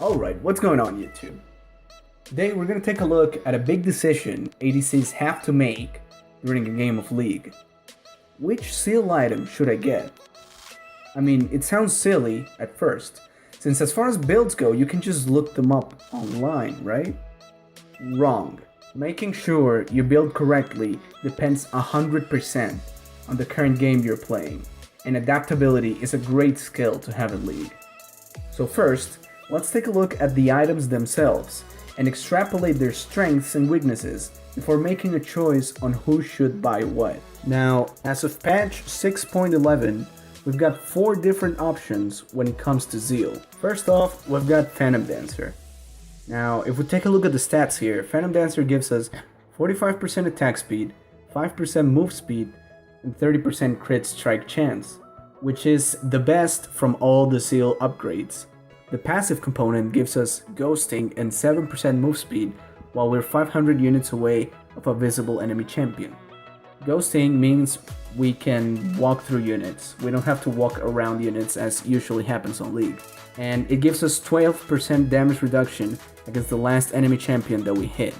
Alright, what's going on YouTube? Today we're going to take a look at a big decision ADCs have to make during a game of League. Which Zeal item should I get? I mean, it sounds silly at first, since as far as builds go, you can just look them up online, right? Wrong. Making sure you build correctly depends 100% on the current game you're playing, and adaptability is a great skill to have in League. So first, let's take a look at the items themselves and extrapolate their strengths and weaknesses before making a choice on who should buy what. Now, as of patch 6.11, we've got 4 different options when it comes to Zeal. First off, we've got Phantom Dancer. Now, if we take a look at the stats here, Phantom Dancer gives us 45% attack speed, 5% move speed, and 30% crit strike chance, which is the best from all the Zeal upgrades. The passive component gives us ghosting and 7% move speed while we're 500 units away of a visible enemy champion. Ghosting means we can walk through units. We don't have to walk around units as usually happens on League. And it gives us 12% damage reduction against the last enemy champion that we hit,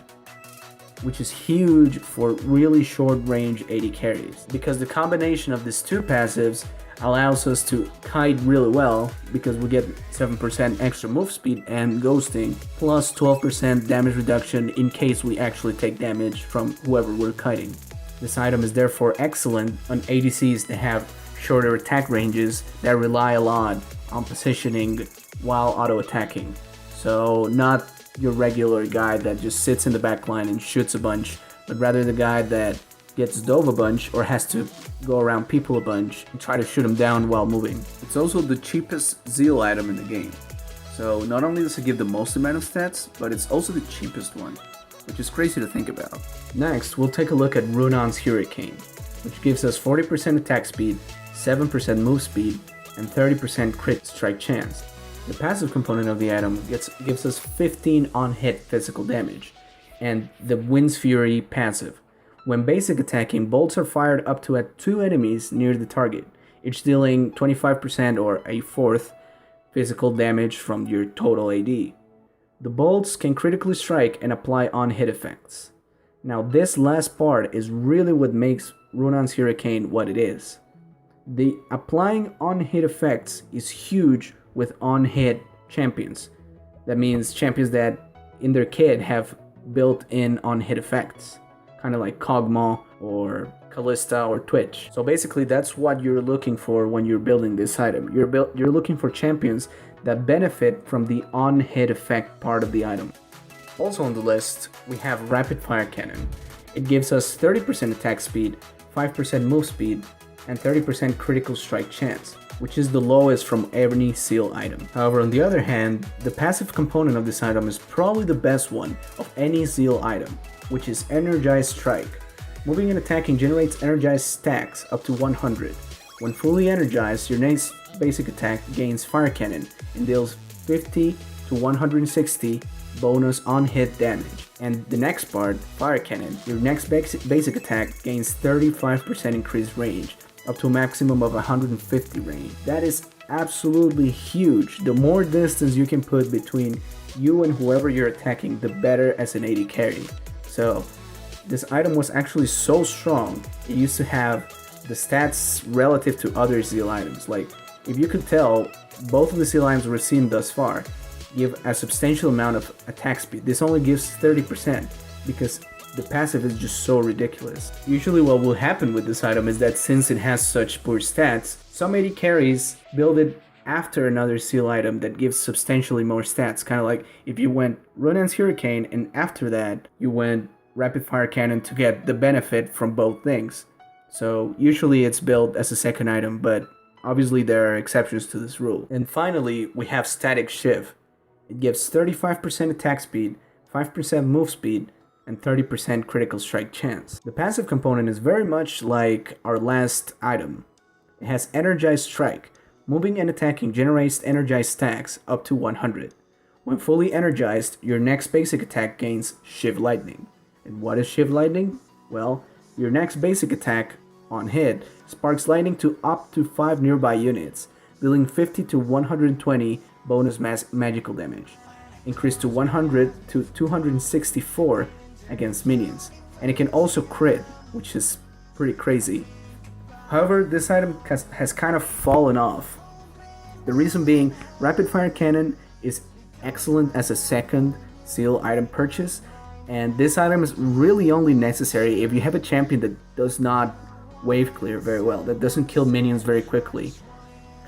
which is huge for really short range AD carries, because the combination of these two passives allows us to kite really well because we get 7% extra move speed and ghosting, plus 12% damage reduction in case we actually take damage from whoever we're kiting. This item is therefore excellent on ADCs that have shorter attack ranges that rely a lot on positioning while auto-attacking. So not your regular guy that just sits in the backline and shoots a bunch, but rather the guy that gets dove a bunch or has to go around people a bunch and try to shoot them down while moving. It's also the cheapest Zeal item in the game. So not only does it give the most amount of stats, but it's also the cheapest one, which is crazy to think about. Next, we'll take a look at Ronans Hurricane, which gives us 40% attack speed, 7% move speed, and 30% crit strike chance. The passive component of the item gives us 15 on-hit physical damage, and the Wind's Fury passive. When basic attacking, bolts are fired up to at 2 enemies near the target, each dealing 25% or a fourth physical damage from your total AD. The bolts can critically strike and apply on-hit effects. Now this last part is really what makes Ronans Hurricane what it is. The applying on-hit effects is huge with on-hit champions. That means champions that in their kit have built-in on-hit effects, kind of like Kog'Maw or Kalista or Twitch. So basically that's what you're looking for when you're building this item. You're looking for champions that benefit from the on-hit effect part of the item. Also on the list, we have Rapid Fire Cannon. It gives us 30% attack speed, 5% move speed, and 30% critical strike chance, which is the lowest from any Zeal item. However, on the other hand, the passive component of this item is probably the best one of any Zeal item, which is Energized Strike. Moving and attacking generates energized stacks up to 100. When fully energized, your next basic attack gains Fire Cannon and deals 50 to 160 bonus on-hit damage. And the next part, Fire Cannon, your next basic attack gains 35% increased range, up to a maximum of 150 range. That is absolutely huge. The more distance you can put between you and whoever you're attacking, the better as an AD carry. So this item was actually so strong, it used to have the stats relative to other Zeal items. Like, if you could tell, both of the Zeal items we've seen thus far give a substantial amount of attack speed. This only gives 30% because the passive is just so ridiculous. Usually what will happen with this item is that since it has such poor stats, some AD carries build it after another Zeal item that gives substantially more stats. Kind of like if you went Ronans Hurricane and after that you went Rapid Fire Cannon to get the benefit from both things. So usually it's built as a second item, but obviously there are exceptions to this rule. And finally, we have Static Shiv. It gives 35% attack speed, 5% move speed, and 30% critical strike chance. The passive component is very much like our last item. It has Energized Strike. Moving and attacking generates energized stacks up to 100. When fully energized, your next basic attack gains Shiv Lightning. And what is Shiv Lightning? Well, your next basic attack on hit sparks lightning to up to 5 nearby units, dealing 50 to 120 bonus magical damage. increased to 100 to 264 against minions, and it can also crit, which is pretty crazy. However, this item has kind of fallen off. The reason being, Rapid Fire Cannon is excellent as a second Zeal item purchase, and this item is really only necessary if you have a champion that does not wave clear very well, that doesn't kill minions very quickly,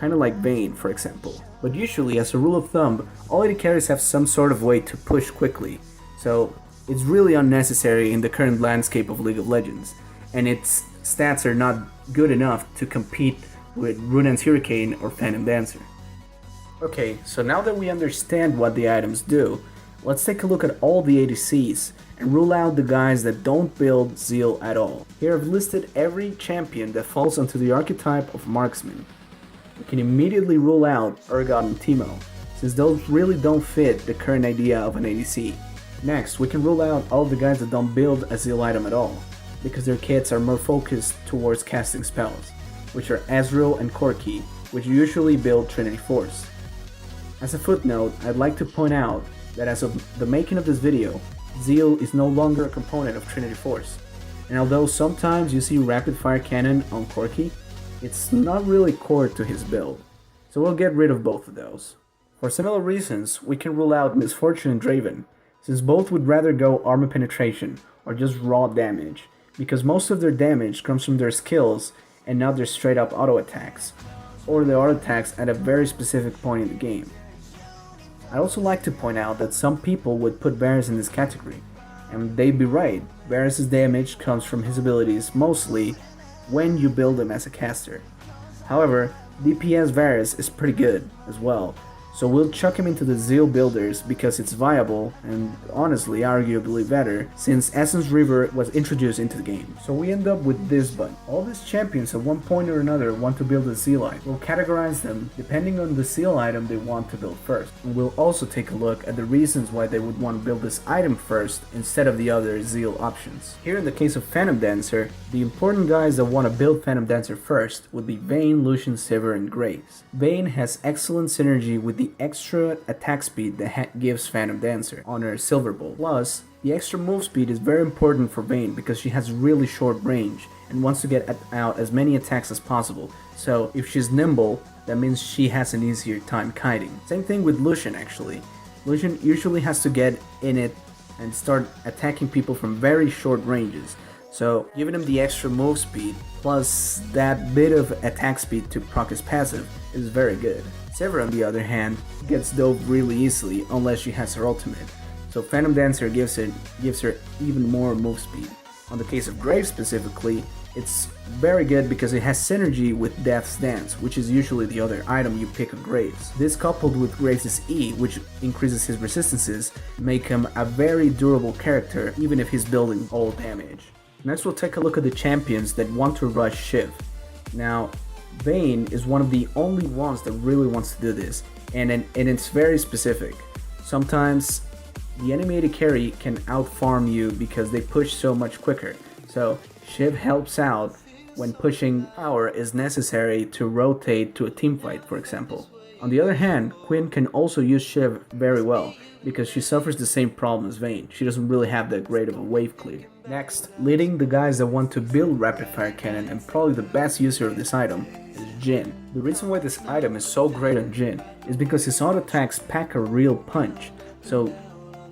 kind of like Vayne, for example. But usually, as a rule of thumb, all AD carries have some sort of way to push quickly, so it's really unnecessary in the current landscape of League of Legends, and its stats are not good enough to compete with Ronans Hurricane or Phantom Dancer. Okay, so now that we understand what the items do, let's take a look at all the ADCs and rule out the guys that don't build Zeal at all. Here I've listed every champion that falls onto the archetype of marksman. We can immediately rule out Urgot and Teemo, since those really don't fit the current idea of an ADC. Next, we can rule out all the guys that don't build a Zeal item at all, because their kits are more focused towards casting spells, which are Ezreal and Corki, which usually build Trinity Force. As a footnote, I'd like to point out that as of the making of this video, Zeal is no longer a component of Trinity Force, and although sometimes you see Rapid Fire Cannon on Corki, it's not really core to his build, so we'll get rid of both of those. For similar reasons, we can rule out Misfortune and Draven, since both would rather go armor penetration or just raw damage, because most of their damage comes from their skills and not their straight up auto attacks, or the auto attacks at a very specific point in the game. I'd also like to point out that some people would put Varus in this category, and they'd be right. Varus' damage comes from his abilities mostly when you build him as a caster. However, DPS Varus is pretty good as well, so we'll chuck him into the Zeal builders because it's viable and honestly arguably better since Essence River was introduced into the game. So we end up with this button. All these champions at one point or another want to build a Zeal item. We'll categorize them depending on the Zeal item they want to build first. And we'll also take a look at the reasons why they would want to build this item first instead of the other Zeal options. Here in the case of Phantom Dancer, the important guys that want to build Phantom Dancer first would be Vayne, Lucian, Sivir, and Graves. Vayne has excellent synergy with the extra attack speed that gives Phantom Dancer on her Silver Bolt. Plus, the extra move speed is very important for Vayne because she has really short range and wants to get out as many attacks as possible. So if she's nimble, that means she has an easier time kiting. Same thing with Lucian actually. Lucian usually has to get in it and start attacking people from very short ranges. So giving him the extra move speed plus that bit of attack speed to proc his passive is very good. Sivir on the other hand gets dove really easily unless she has her ultimate, so Phantom Dancer gives her even more move speed. On the case of Graves specifically, it's very good because it has synergy with Death's Dance, which is usually the other item you pick on Graves. This coupled with Graves' E, which increases his resistances, make him a very durable character even if he's building all damage. Next we'll take a look at the champions that want to rush Shiv. Now, Vayne is one of the only ones that really wants to do this, and it's very specific. Sometimes the enemy AD carry can outfarm you because they push so much quicker, so Shiv helps out when pushing power is necessary to rotate to a teamfight, for example. On the other hand, Quinn can also use Shiv very well because she suffers the same problem as Vayne. She doesn't really have that great of a wave clear. Next, leading the guys that want to build Rapid Fire Cannon and probably the best user of this item is Jhin. The reason why this item is so great on Jhin is because his auto attacks pack a real punch. So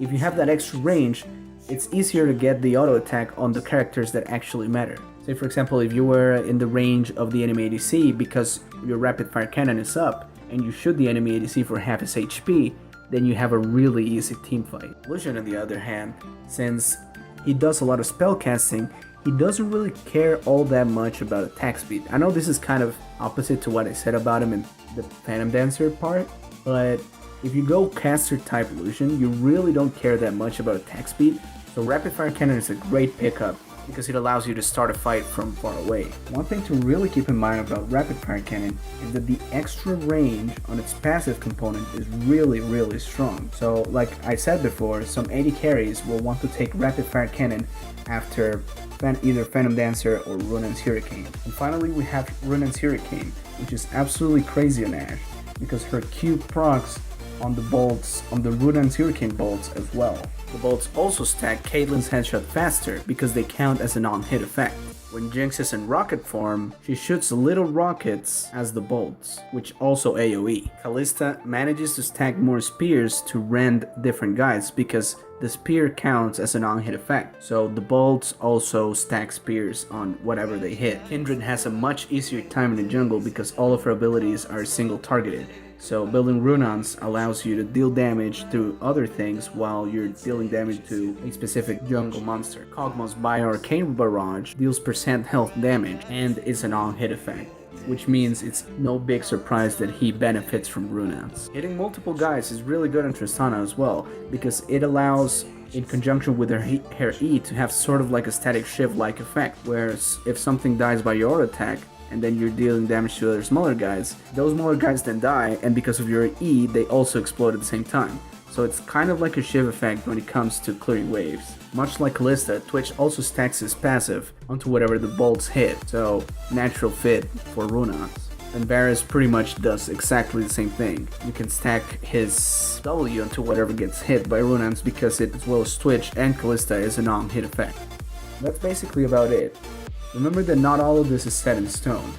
if you have that extra range, it's easier to get the auto attack on the characters that actually matter. Say for example, if you were in the range of the enemy ADC because your Rapid Fire Cannon is up and you shoot the enemy ADC for half his HP, then you have a really easy team fight. Lucian on the other hand, since he does a lot of spell casting, he doesn't really care all that much about attack speed. I know this is kind of opposite to what I said about him in the Phantom Dancer part, but if you go caster type Lucian, you really don't care that much about attack speed, so Rapid Fire Cannon is a great pickup because it allows you to start a fight from far away. One thing to really keep in mind about Rapid Fire Cannon is that the extra range on its passive component is really strong. So like I said before, some AD carries will want to take Rapid Fire Cannon after either Phantom Dancer or Ronans Hurricane. And finally we have Ronans Hurricane, which is absolutely crazy on Ashe because her Q procs on the bolts, on the Ronans Hurricane bolts as well. The bolts also stack Caitlyn's headshot faster because they count as a non-hit effect. When Jinx is in rocket form, she shoots little rockets as the bolts, which also AoE. Kalista manages to stack more spears to rend different guys because the spear counts as a non-hit effect, so the bolts also stack spears on whatever they hit. Kindred has a much easier time in the jungle because all of her abilities are single targeted. So building Runans allows you to deal damage to other things while you're dealing damage to a specific jungle monster. Kog'Maw's Bio-Arcane Barrage deals % health damage and is a non-hit effect, which means it's no big surprise that he benefits from Runans. Hitting multiple guys is really good on Tristana as well, because it allows, in conjunction with her E, to have sort of like a static Shiv-like effect, whereas if something dies by your attack, and then you're dealing damage to other smaller guys, those smaller guys then die, and because of your E, they also explode at the same time. So it's kind of like a Shiv effect when it comes to clearing waves. Much like Kalista, Twitch also stacks his passive onto whatever the bolts hit, so natural fit for Runans. And Varus pretty much does exactly the same thing. You can stack his W onto whatever gets hit by Runans because it, as well as Twitch and Kalista, is a non-hit effect. That's basically about it. Remember that not all of this is set in stone.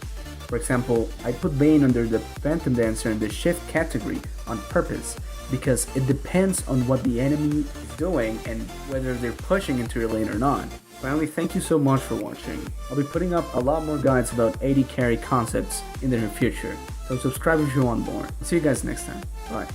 For example, I put Bane under the Phantom Dancer in the Shift category on purpose, because it depends on what the enemy is doing and whether they're pushing into your lane or not. Finally, thank you so much for watching. I'll be putting up a lot more guides about AD carry concepts in the near future, so subscribe if you want more. See you guys next time. Bye.